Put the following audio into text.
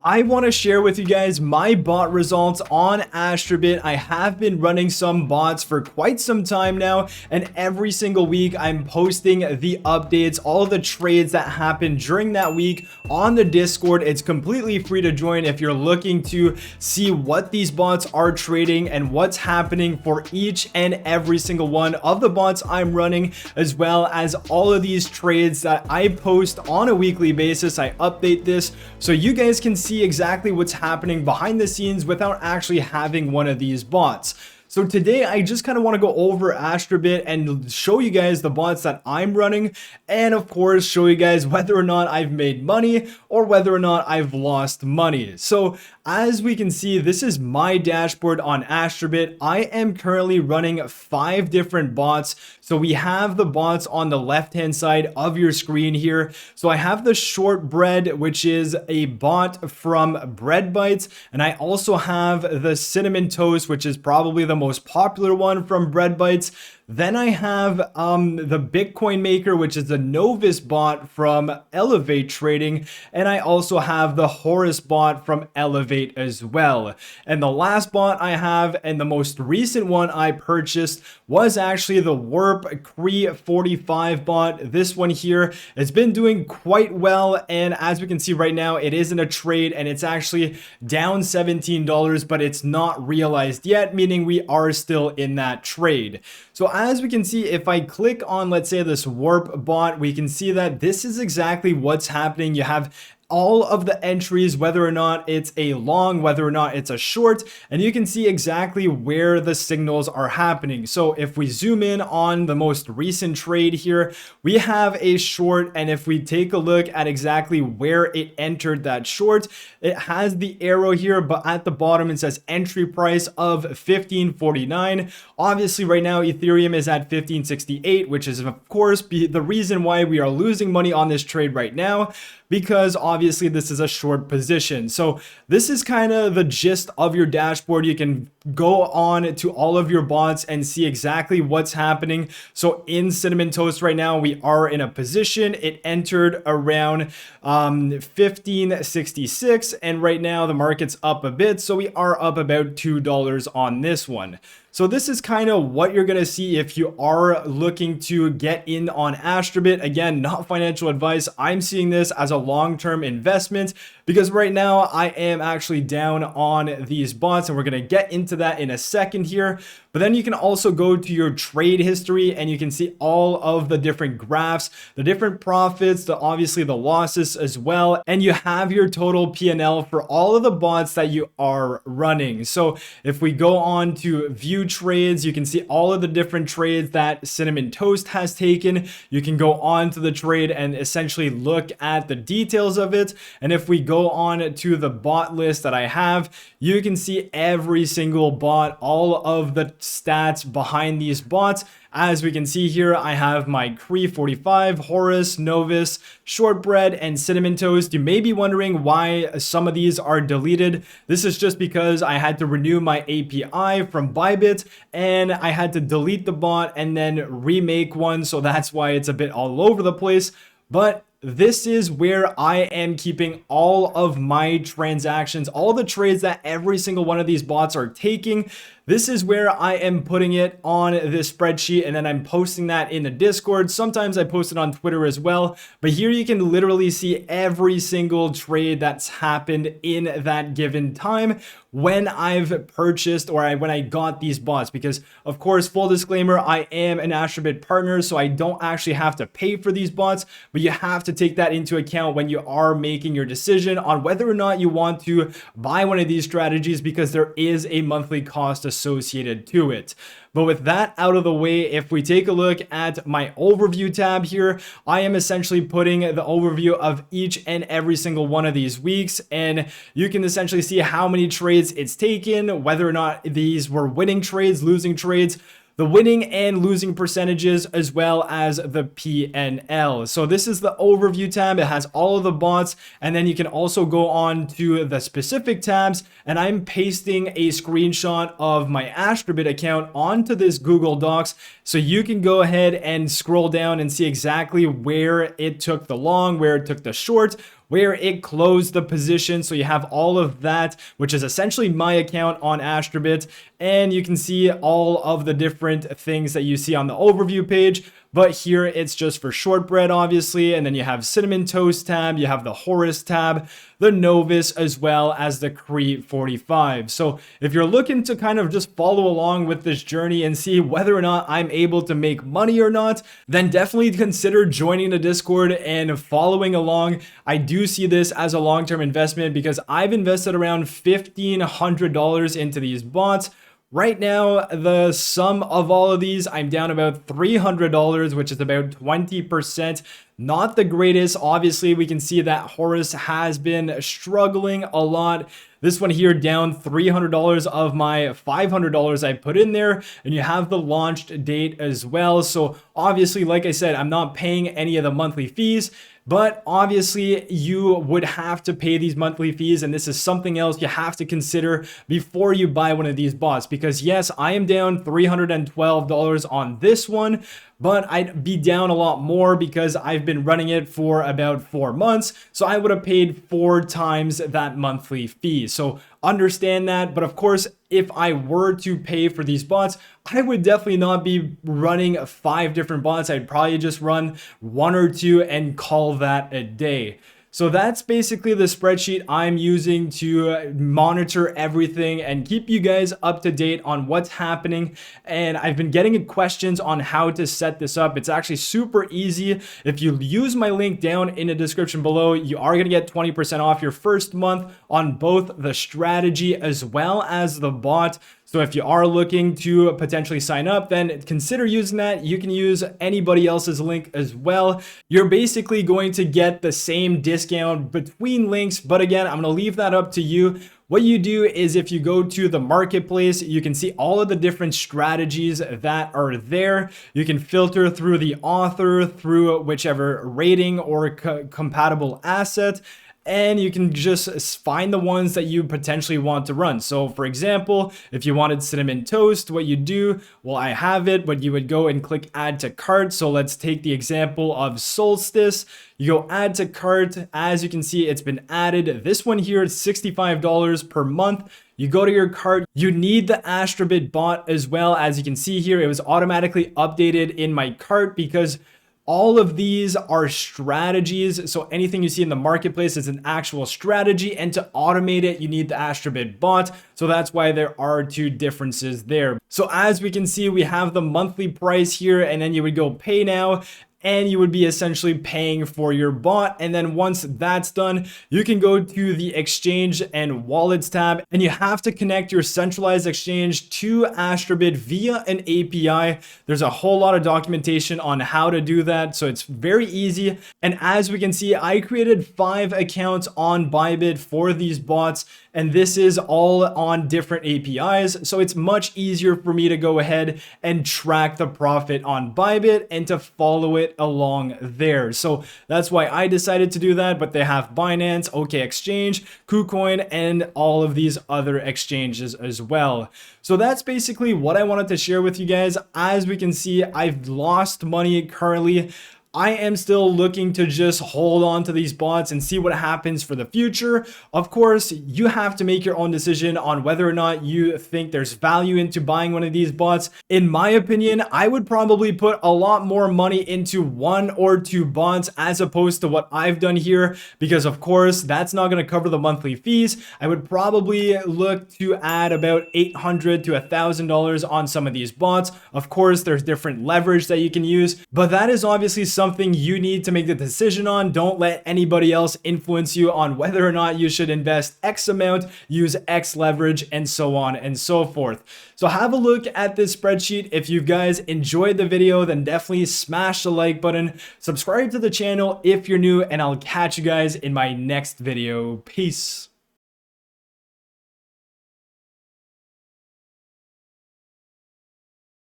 I want to share with you guys my bot results on Astrabit. I have been running some bots for quite some time now, and every single week I'm posting the updates, all the trades that happen during that week on the Discord. It's completely free to join if you're looking to see what these bots are trading and what's happening for each and every single one of the bots I'm running, as well as all of these trades that I post on a weekly basis. I update this so you guys can see exactly what's happening behind the scenes without actually having one of these bots. So today I just kind of want to go over Astrabit and show you guys the bots that I'm running, and of course show you guys whether or not I've made money or whether or not I've lost money. So as we can see, this is my dashboard on Astrabit. I am currently running 5 different bots. So we have the bots on the left hand side of your screen here. So I have the shortbread, which is a bot from Bread Bites, and I also have the cinnamon toast, which is probably the most popular one from Bread Bites. Then I have the Bitcoin Maker, which is the Novice bot from Elevate Trading. And I also have the Horus bot from Elevate as well. And the last bot I have, and the most recent one I purchased, was actually the Warp Cree 45 bot. This one here has been doing quite well. And as we can see right now, it is in a trade and it's actually down $17, but it's not realized yet, meaning we are still in that trade. So as we can see, if I click on, let's say, this Warp bot, we can see that this is exactly what's happening. You have all of the entries, whether or not it's a long, whether or not it's a short, and you can see exactly where the signals are happening. So if we zoom in on the most recent trade here, we have a short, and if we take a look at exactly where it entered that short, it has the arrow here, but at the bottom it says entry price of 1549. Obviously right now Ethereum is at 1568, which is of course the reason why we are losing money on this trade right now, because obviously this is a short position. So this is kind of the gist of your dashboard. You can go on to all of your bots and see exactly what's happening. So in Cinnamon Toast right now, we are in a position. It entered around 1566, and right now the market's up a bit. So we are up about $2 on this one. So this is kind of what you're going to see if you are looking to get in on Astrabit. Again, not financial advice. I'm seeing this as a long-term investment because right now I am actually down on these bots, and we're going to get into that in a second here. But then you can also go to your trade history and you can see all of the different graphs, the different profits, obviously the losses as well. And you have your total P&L for all of the bots that you are running. So if we go on to view trades, you can see all of the different trades that Cinnamon Toast has taken. You can go on to the trade and essentially look at the details of it. And if we go on to the bot list that I have, you can see every single bot, all of the stats behind these bots. As we can see here, I have my Cree 45, Horus, Novice, Shortbread, and Cinnamon Toast. You may be wondering why some of these are deleted. This is just because I had to renew my API from Bybit, and I had to delete the bot and then remake one, so that's why it's a bit all over the place. But this is where I am keeping all of my transactions, all the trades that every single one of these bots are taking. This is where I am putting it on this spreadsheet, and then I'm posting that in the Discord. Sometimes I post it on Twitter as well, but here you can literally see every single trade that's happened in that given time when I've purchased or when I got these bots. Because of course, full disclaimer, I am an Astrabit partner, so I don't actually have to pay for these bots, but you have to take that into account when you are making your decision on whether or not you want to buy one of these strategies, because there is a monthly cost associated to it. But with that out of the way, if we take a look at my overview tab here, I am essentially putting the overview of each and every single one of these weeks, and you can essentially see how many trades it's taken, whether or not these were winning trades, losing trades, the winning and losing percentages, as well as the P&L. So this is the overview tab. It has all of the bots, and then you can also go on to the specific tabs, and I'm pasting a screenshot of my Astrabit account onto this Google Docs, so you can go ahead and scroll down and see exactly where it took the long, where it took the short, where it closed the position. So you have all of that, which is essentially my account on Astrabit. And you can see all of the different things that you see on the overview page. But here it's just for shortbread, obviously. And then you have Cinnamon Toast tab, you have the Horus tab, the Novus, as well as the Cree 45. So if you're looking to kind of just follow along with this journey and see whether or not I'm able to make money or not, then definitely consider joining the Discord and following along. I do see this as a long-term investment because I've invested around $1,500 into these bots. Right now, the sum of all of these, I'm down about $300, which is about 20%. Not the greatest. Obviously, we can see that Horus has been struggling a lot. This one here down $300 of my $500 I put in there, and you have the launched date as well. So obviously, like I said, I'm not paying any of the monthly fees, but obviously you would have to pay these monthly fees, and this is something else you have to consider before you buy one of these bots, because yes, I am down $312 on this one, but I'd be down a lot more because I've been running it for about 4 months. So I would have paid 4 times that monthly fee. So understand that. But of course, if I were to pay for these bots, I would definitely not be running 5 different bots. I'd probably just run 1 or 2 and call that a day. So that's basically the spreadsheet I'm using to monitor everything and keep you guys up to date on what's happening. And I've been getting questions on how to set this up. It's actually super easy. If you use my link down in the description below, you are going to get 20% off your first month on both the strategy as well as the bot. So if you are looking to potentially sign up, then consider using that. You can use anybody else's link as well. You're basically going to get the same discount between links, but again, I'm going to leave that up to you. What you do is if you go to the marketplace, you can see all of the different strategies that are there. You can filter through the author, through whichever rating or compatible asset, and you can just find the ones that you potentially want to run. So for example, if you wanted cinnamon toast, what you do, well, I have it, but you would go and click add to cart. So let's take the example of solstice. You go add to cart. As you can see, it's been added. This one here is $65 per month. You go to your cart, you need the Astrabit bot as well. As you can see here, it was automatically updated in my cart because all of these are strategies. So anything you see in the marketplace is an actual strategy, and to automate it, you need the Astrabit bot. So that's why there are 2 differences there. So as we can see, we have the monthly price here, and then you would go pay now, and you would be essentially paying for your bot. And then once that's done, you can go to the exchange and wallets tab, and you have to connect your centralized exchange to Astrabit via an API. There's a whole lot of documentation on how to do that, so it's very easy. And as we can see, I created 5 accounts on Bybit for these bots, and this is all on different APIs. So it's much easier for me to go ahead and track the profit on Bybit and to follow it along there. So that's why I decided to do that. But they have Binance, OK Exchange, KuCoin, and all of these other exchanges as well. So that's basically what I wanted to share with you guys. As we can see, I've lost money currently. I am still looking to just hold on to these bots and see what happens for the future. Of course, you have to make your own decision on whether or not you think there's value into buying one of these bots. In my opinion, I would probably put a lot more money into 1 or 2 bots as opposed to what I've done here, because of course, that's not going to cover the monthly fees. I would probably look to add about $800 to $1,000 on some of these bots. Of course, there's different leverage that you can use, but that is obviously something you need to make the decision on. Don't let anybody else influence you on whether or not you should invest X amount, use X leverage, and so on and so forth. So have a look at this spreadsheet. If you guys enjoyed the video, then definitely smash the like button, subscribe to the channel if you're new, and I'll catch you guys in my next video. Peace.